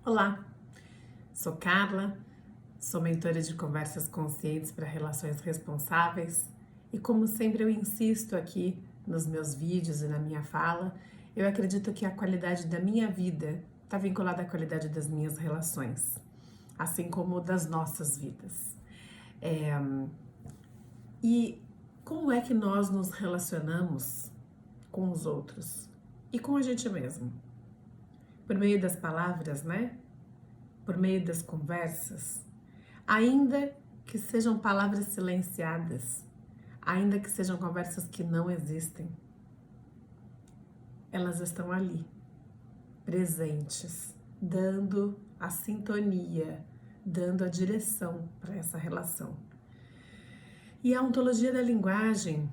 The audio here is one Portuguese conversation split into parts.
Olá, sou Carla, sou mentora de conversas conscientes para relações responsáveis e, como sempre, eu insisto aqui nos meus vídeos e na minha fala, eu acredito que a qualidade da minha vida está vinculada à qualidade das minhas relações, assim como das nossas vidas. E como é que nós nos relacionamos com os outros e com a gente mesmo? Por meio das palavras, né? Por meio das conversas, ainda que sejam palavras silenciadas, ainda que sejam conversas que não existem, elas estão ali, presentes, dando a sintonia, dando a direção para essa relação. E a ontologia da linguagem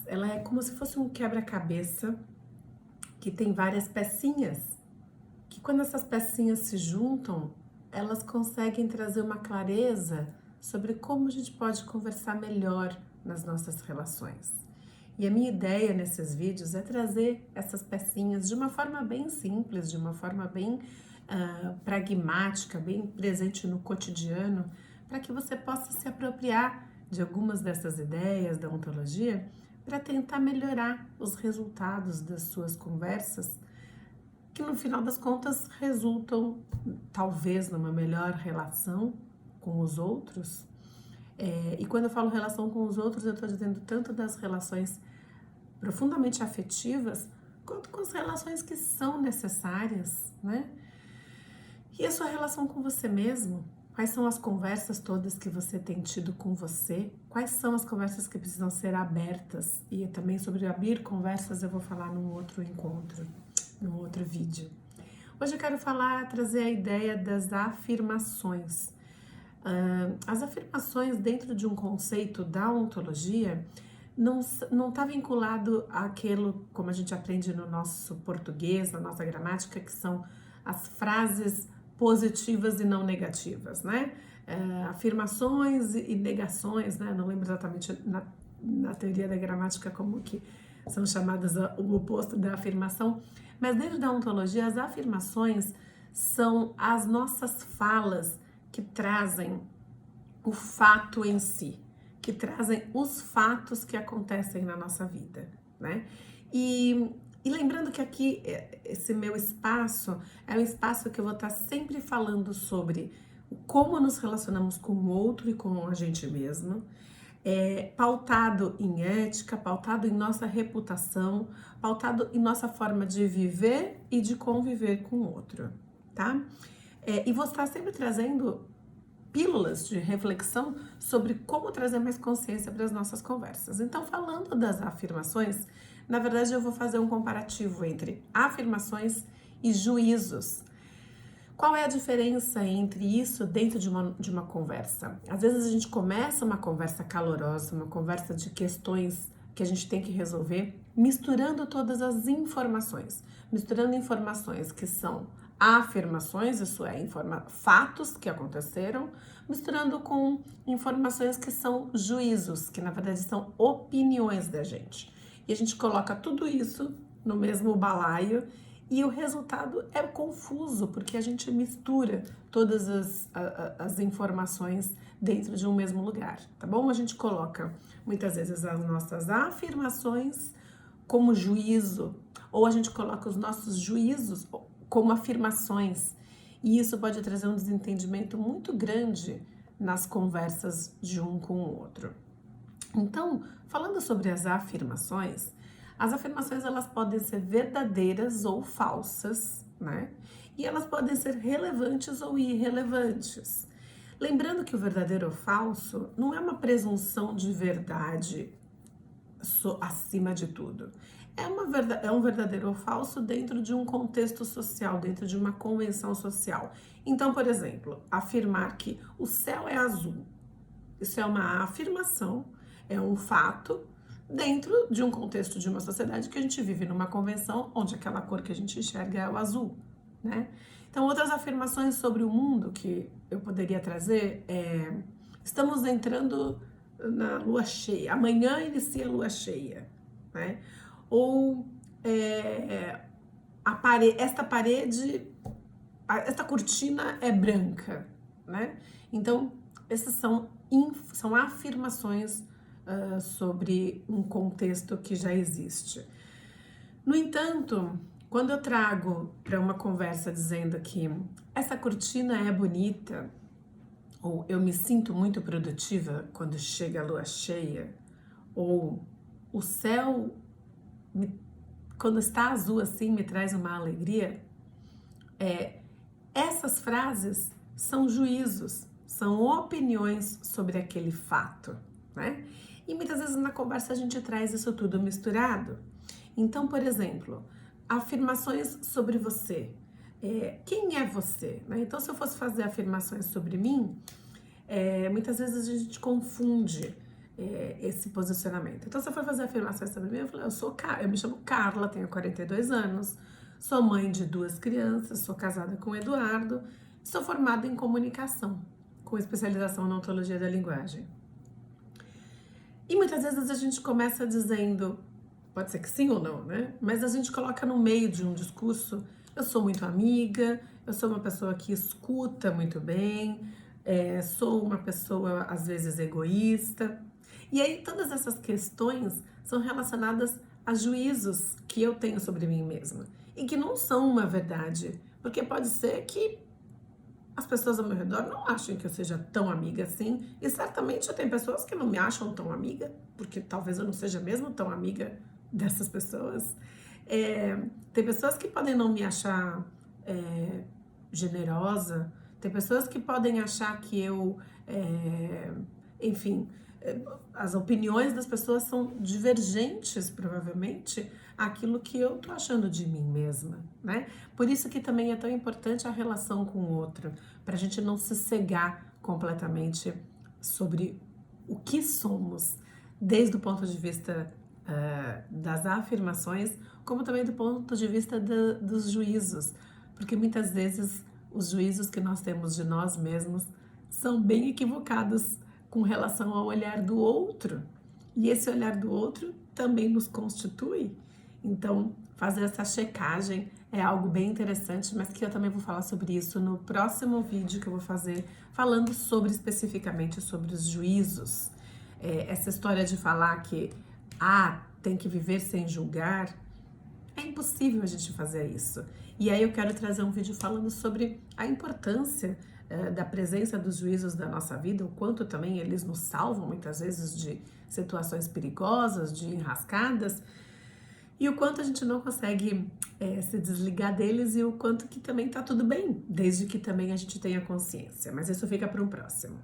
ela é como se fosse um quebra-cabeça que tem várias pecinhas, que quando essas pecinhas se juntam, elas conseguem trazer uma clareza sobre como a gente pode conversar melhor nas nossas relações. E a minha ideia nesses vídeos é trazer essas pecinhas de uma forma bem simples, de uma forma bem pragmática, bem presente no cotidiano, para que você possa se apropriar de algumas dessas ideias da ontologia para tentar melhorar os resultados das suas conversas, que no final das contas resultam talvez numa melhor relação com os outros. E quando eu falo relação com os outros, eu estou dizendo tanto das relações profundamente afetivas, quanto com as relações que são necessárias, né? E a sua relação com você mesmo? Quais são as conversas todas que você tem tido com você? Quais são as conversas que precisam ser abertas? E também sobre abrir conversas eu vou falar num outro encontro, num outro vídeo. Hoje eu quero trazer a ideia das afirmações. As afirmações dentro de um conceito da ontologia não está vinculado àquilo, como a gente aprende no nosso português, na nossa gramática, que são as frases positivas e não negativas, né? Afirmações e negações, né? Não lembro exatamente na teoria da gramática como que são chamadas o oposto da afirmação, mas dentro da ontologia as afirmações são as nossas falas que trazem o fato em si, que trazem os fatos que acontecem na nossa vida, né? E lembrando que aqui, esse meu espaço é um espaço que eu vou estar sempre falando sobre como nos relacionamos com o outro e com a gente mesmo, pautado em ética, pautado em nossa reputação, pautado em nossa forma de viver e de conviver com o outro, tá? E vou estar sempre trazendo pílulas de reflexão sobre como trazer mais consciência para as nossas conversas. Então, falando das afirmações, na verdade eu vou fazer um comparativo entre afirmações e juízos. Qual é a diferença entre isso dentro de uma conversa? Às vezes a gente começa uma conversa calorosa, uma conversa de questões que a gente tem que resolver, misturando todas as informações, misturando informações que são afirmações, isso é, fatos que aconteceram, misturando com informações que são juízos, que na verdade são opiniões da gente. E a gente coloca tudo isso no mesmo balaio e o resultado é confuso, porque a gente mistura todas as informações dentro de um mesmo lugar, tá bom? A gente coloca muitas vezes as nossas afirmações como juízo, ou a gente coloca os nossos juízos como afirmações, e isso pode trazer um desentendimento muito grande nas conversas de um com o outro. Então, falando sobre as afirmações elas podem ser verdadeiras ou falsas, né? E elas podem ser relevantes ou irrelevantes. Lembrando que o verdadeiro ou falso não é uma presunção de verdade acima de tudo. É um verdadeiro ou falso dentro de um contexto social, dentro de uma convenção social. Então, por exemplo, afirmar que o céu é azul. Isso é uma afirmação, é um fato dentro de um contexto de uma sociedade que a gente vive numa convenção onde aquela cor que a gente enxerga é o azul, né? Então, outras afirmações sobre o mundo que eu poderia trazer estamos entrando na lua cheia, amanhã inicia a lua cheia, né? Ou esta parede essa cortina é branca, né? Então, essas são afirmações sobre um contexto que já existe. No entanto, quando eu trago para uma conversa dizendo que essa cortina é bonita, ou eu me sinto muito produtiva quando chega a lua cheia, ou o céu, quando está azul assim, me traz uma alegria, essas frases são juízos, são opiniões sobre aquele fato, né? E muitas vezes na conversa a gente traz isso tudo misturado. Então, por exemplo, afirmações sobre você. Quem é você? Né? Então, se eu fosse fazer afirmações sobre mim, muitas vezes a gente confunde esse posicionamento. Então, se eu for fazer afirmações sobre mim, eu falo, eu me chamo Carla, tenho 42 anos, sou mãe de 2 crianças, sou casada com o Eduardo, sou formada em comunicação, com especialização na ontologia da linguagem. E muitas vezes a gente começa dizendo, pode ser que sim ou não, né? Mas a gente coloca no meio de um discurso, eu sou muito amiga, eu sou uma pessoa que escuta muito bem, sou uma pessoa às vezes egoísta. E aí todas essas questões são relacionadas a juízos que eu tenho sobre mim mesma e que não são uma verdade, porque pode ser que as pessoas ao meu redor não achem que eu seja tão amiga assim, e certamente eu tenho pessoas que não me acham tão amiga, porque talvez eu não seja mesmo tão amiga dessas pessoas. Tem pessoas que podem não me achar generosa, tem pessoas que podem achar que eu, enfim, as opiniões das pessoas são divergentes, provavelmente, àquilo que eu tô achando de mim mesma, né? Por isso que também é tão importante a relação com o outro, para a gente não se cegar completamente sobre o que somos, desde o ponto de vista das afirmações, como também do ponto de vista dos juízos, porque muitas vezes os juízos que nós temos de nós mesmos são bem equivocados com relação ao olhar do outro. E esse olhar do outro também nos constitui. Então, fazer essa checagem é algo bem interessante, mas que eu também vou falar sobre isso no próximo vídeo que eu vou fazer, falando especificamente sobre os juízos. Essa história de falar que tem que viver sem julgar, é impossível a gente fazer isso. E aí eu quero trazer um vídeo falando sobre a importância da presença dos juízos na nossa vida, o quanto também eles nos salvam muitas vezes de situações perigosas, de enrascadas, e o quanto a gente não consegue se desligar deles e o quanto que também tá tudo bem, desde que também a gente tenha consciência. Mas isso fica para um próximo.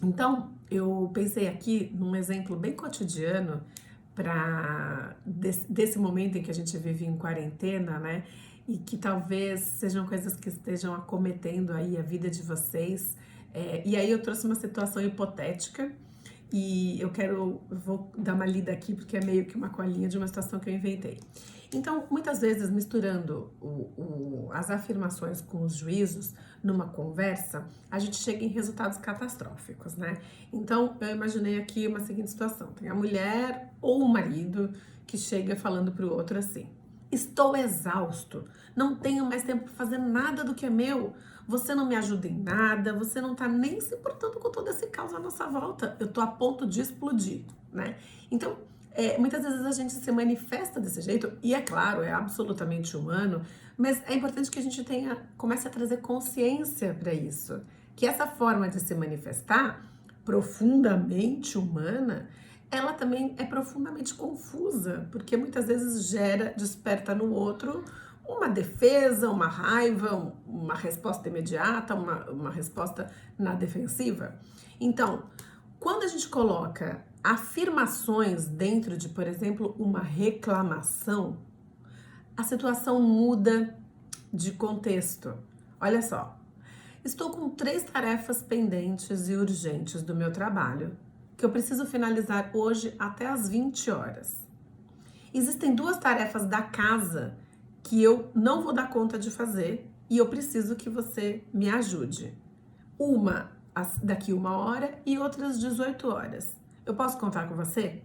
Então, eu pensei aqui num exemplo bem cotidiano desse momento em que a gente vive em quarentena, né? E que talvez sejam coisas que estejam acometendo aí a vida de vocês. E aí eu trouxe uma situação hipotética e vou dar uma lida aqui porque é meio que uma colinha de uma situação que eu inventei. Então, muitas vezes, misturando as afirmações com os juízos numa conversa, a gente chega em resultados catastróficos, né? Então, eu imaginei aqui uma seguinte situação. Tem a mulher ou o marido que chega falando para o outro assim: estou exausto, não tenho mais tempo para fazer nada do que é meu, você não me ajuda em nada, você não tá nem se importando com todo esse caos à nossa volta, eu tô a ponto de explodir, né? Então, muitas vezes a gente se manifesta desse jeito, e é claro, é absolutamente humano, mas é importante que a gente comece a trazer consciência para isso, que essa forma de se manifestar, profundamente humana, ela também é profundamente confusa, porque muitas vezes desperta no outro uma defesa, uma raiva, uma resposta imediata, uma resposta na defensiva. Então, quando a gente coloca afirmações dentro de, por exemplo, uma reclamação, a situação muda de contexto. Olha só, estou com 3 tarefas pendentes e urgentes do meu trabalho, que eu preciso finalizar hoje até às 20 horas. Existem 2 tarefas da casa que eu não vou dar conta de fazer e eu preciso que você me ajude. Uma daqui 1 hora e outras 18 horas. Eu posso contar com você?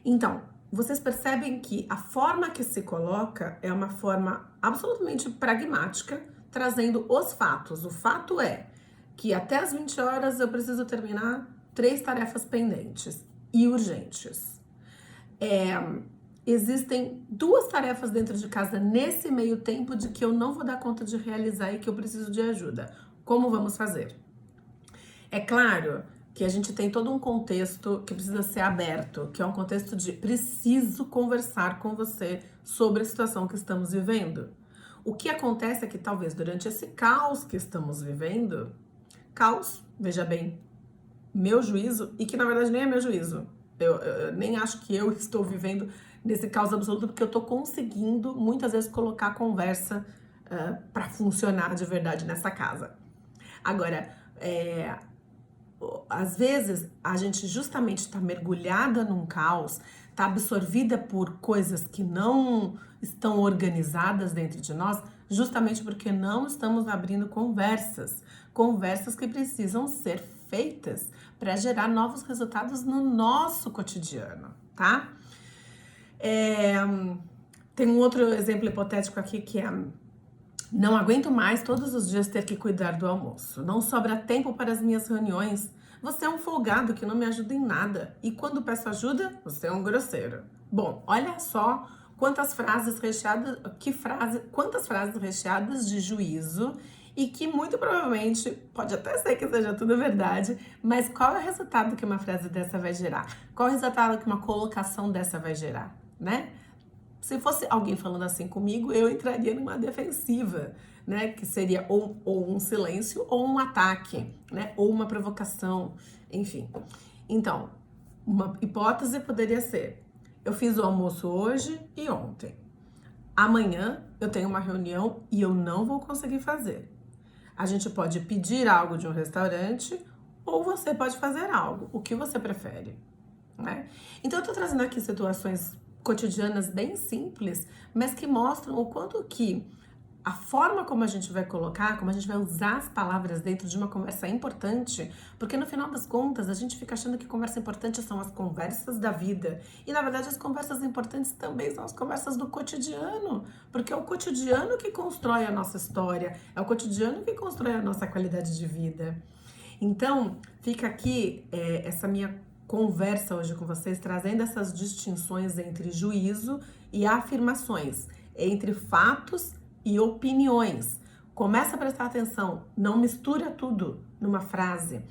Então, vocês percebem que a forma que se coloca é uma forma absolutamente pragmática, trazendo os fatos. O fato é que até as 20 horas eu preciso terminar 3 tarefas pendentes e urgentes. Existem 2 tarefas dentro de casa nesse meio tempo de que eu não vou dar conta de realizar e que eu preciso de ajuda. Como vamos fazer? É claro que a gente tem todo um contexto que precisa ser aberto, que é um contexto de preciso conversar com você sobre a situação que estamos vivendo. O que acontece é que talvez durante esse caos que estamos vivendo, caos, veja bem, meu juízo, e que na verdade nem é meu juízo, eu nem acho que eu estou vivendo nesse caos absoluto, porque eu tô conseguindo muitas vezes colocar a conversa para funcionar de verdade nessa casa. Agora, às vezes a gente justamente está mergulhada num caos, está absorvida por coisas que não estão organizadas dentro de nós, justamente porque não estamos abrindo conversas que precisam ser feitas para gerar novos resultados no nosso cotidiano, tá? Tem um outro exemplo hipotético aqui que é: não aguento mais todos os dias ter que cuidar do almoço. Não sobra tempo para as minhas reuniões. Você é um folgado que não me ajuda em nada. E quando peço ajuda, você é um grosseiro. Bom, olha só quantas frases recheadas, quantas frases recheadas de juízo, e que muito provavelmente, pode até ser que seja tudo verdade, mas qual é o resultado que uma frase dessa vai gerar? Qual é o resultado que uma colocação dessa vai gerar, né? Se fosse alguém falando assim comigo, eu entraria numa defensiva, né? Que seria ou um silêncio ou um ataque, né? Ou uma provocação, enfim. Então, uma hipótese poderia ser: eu fiz o almoço hoje e ontem. Amanhã eu tenho uma reunião e eu não vou conseguir fazer. A gente pode pedir algo de um restaurante ou você pode fazer algo. O que você prefere, né? Então, eu tô trazendo aqui situações cotidianas bem simples, mas que mostram o quanto que a forma como a gente vai colocar, como a gente vai usar as palavras dentro de uma conversa é importante, porque no final das contas a gente fica achando que conversa importante são as conversas da vida, e na verdade as conversas importantes também são as conversas do cotidiano, porque é o cotidiano que constrói a nossa história, é o cotidiano que constrói a nossa qualidade de vida. Então, fica aqui essa minha conversa hoje com vocês, trazendo essas distinções entre juízo e afirmações, entre fatos e opiniões. Começa a prestar atenção, não mistura tudo numa frase.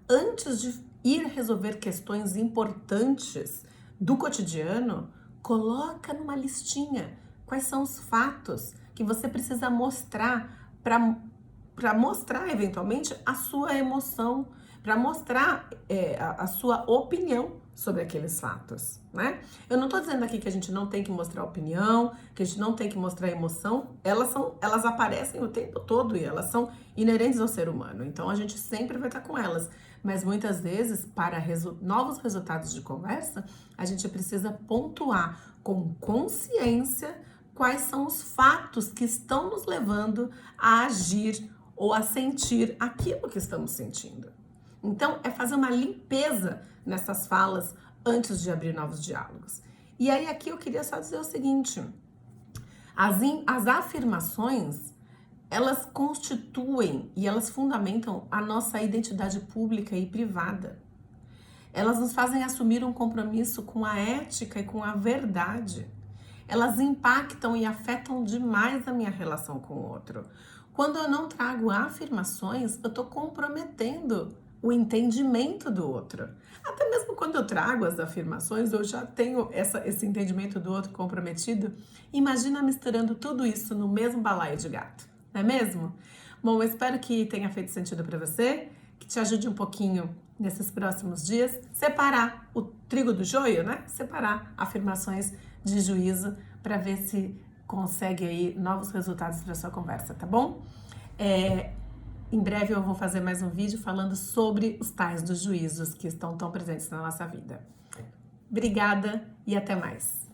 Antes de ir resolver questões importantes do cotidiano, coloca numa listinha quais são os fatos que você precisa mostrar para mostrar eventualmente a sua emoção, para mostrar a sua opinião sobre aqueles fatos, né? Eu não tô dizendo aqui que a gente não tem que mostrar opinião, que a gente não tem que mostrar emoção, elas aparecem o tempo todo e elas são inerentes ao ser humano, então a gente sempre vai estar com elas, mas muitas vezes para novos resultados de conversa, a gente precisa pontuar com consciência quais são os fatos que estão nos levando a agir ou a sentir aquilo que estamos sentindo. Então, é fazer uma limpeza nessas falas antes de abrir novos diálogos. E aí, aqui eu queria só dizer o seguinte: as afirmações, elas constituem e elas fundamentam a nossa identidade pública e privada. Elas nos fazem assumir um compromisso com a ética e com a verdade. Elas impactam e afetam demais a minha relação com o outro. Quando eu não trago afirmações, eu estou comprometendo o entendimento do outro. Até mesmo quando eu trago as afirmações, eu já tenho esse entendimento do outro comprometido. Imagina misturando tudo isso no mesmo balaio de gato, não é mesmo? Bom, eu espero que tenha feito sentido para você, que te ajude um pouquinho nesses próximos dias, separar o trigo do joio, né? Separar afirmações de juízo para ver se consegue aí novos resultados para sua conversa, tá bom? Em breve eu vou fazer mais um vídeo falando sobre os tais dos juízos que estão tão presentes na nossa vida. Obrigada e até mais.